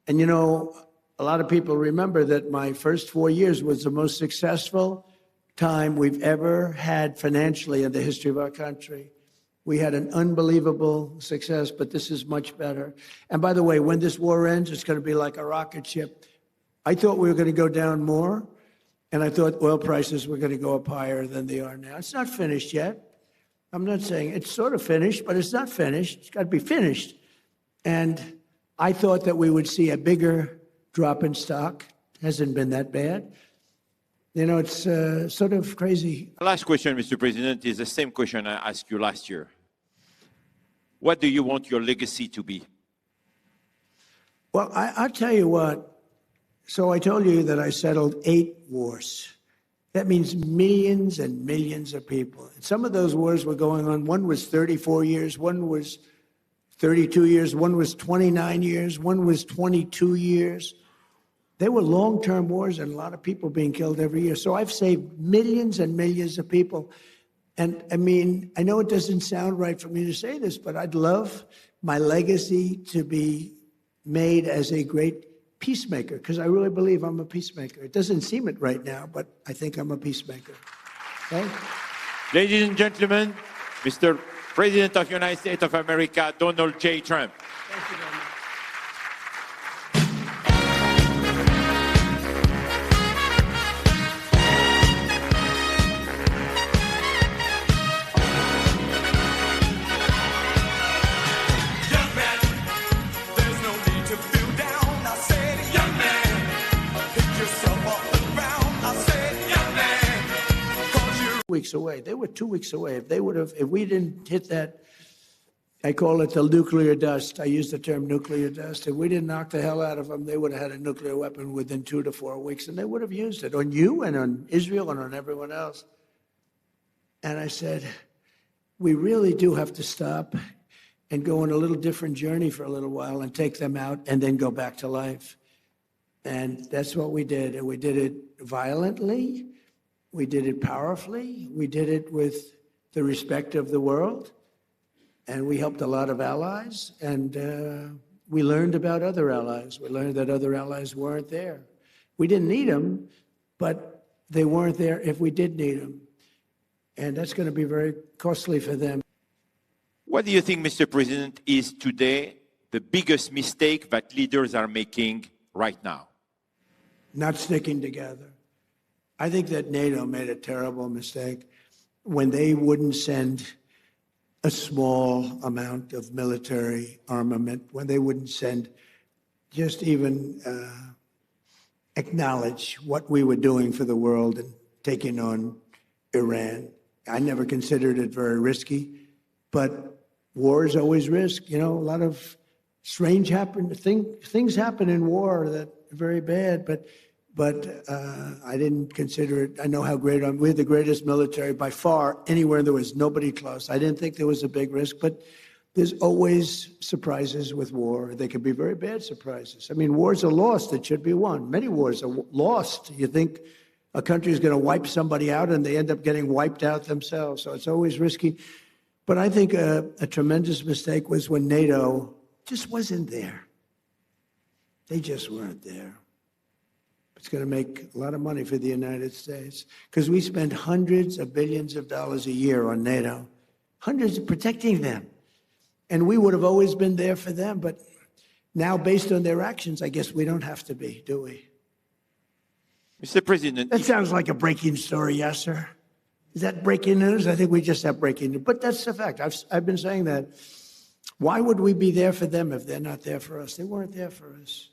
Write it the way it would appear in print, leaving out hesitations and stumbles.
And you know, a lot of people remember that my first 4 years was the most successful time we've ever had financially in the history of our country. We had an unbelievable success, but this is much better. And by the way, when this war ends, it's going to be like a rocket ship. I thought we were going to go down more, and I thought oil prices were going to go up higher than they are now. It's not finished yet. I'm not saying it's sort of finished, but it's not finished. It's got to be finished. And I thought that we would see a bigger drop in stock. Hasn't been that bad. You know, it's sort of crazy. Last question, Mr. President, is the same question I asked you last year. What do you want your legacy to be? Well, I'll tell you what. So I told you that I settled 8 wars. That means millions and millions of people. And some of those wars were going on. One was 34 years, one was 32 years, one was 29 years, one was 22 years. They were long-term wars and a lot of people being killed every year. So I've saved millions and millions of people. And I mean, I know it doesn't sound right for me to say this, but I'd love my legacy to be made as a great peacemaker, because I really believe I'm a peacemaker. It doesn't seem it right now, but I think I'm a peacemaker. Okay? Ladies and gentlemen, Mr. President of the United States of America, Donald J. Trump. Thank you very much. Weeks away. They were 2 weeks away. If we didn't hit that, I call it the nuclear dust. I use the term nuclear dust. If we didn't knock the hell out of them, they would have had a nuclear weapon within 2 to 4 weeks, and they would have used it on you and on Israel and on everyone else. And I said, we really do have to stop and go on a little different journey for a little while and take them out and then go back to life. And that's what we did. And we did it violently. We did it powerfully. We did it with the respect of the world. And we helped a lot of allies. And we learned about other allies. We learned that other allies weren't there. We didn't need them, but they weren't there if we did need them. And that's going to be very costly for them. What do you think, Mr. President, is today the biggest mistake that leaders are making right now? Not sticking together. I think that NATO made a terrible mistake when they wouldn't send a small amount of military armament, when they wouldn't send, just even acknowledge what we were doing for the world and taking on Iran. I never considered it very risky, but war is always risk. You know, a lot of strange things happen in war that are very bad, but I didn't consider it. I know how great I am. We're the greatest military by far. Anywhere there was nobody close. I didn't think there was a big risk, but there's always surprises with war. They can be very bad surprises. I mean, wars are lost that should be won. Many wars are lost. You think a country is going to wipe somebody out and they end up getting wiped out themselves. So it's always risky. But I think a tremendous mistake was when NATO just wasn't there. They just weren't there. It's going to make a lot of money for the United States because we spend hundreds of billions of dollars a year on NATO, hundreds of protecting them. And we would have always been there for them. But now, based on their actions, I guess we don't have to be, do we? Mr. President. That sounds like a breaking story, yes, sir. Is that breaking news? I think we just have breaking news. But that's the fact. I've been saying that. Why would we be there for them if they're not there for us? They weren't there for us.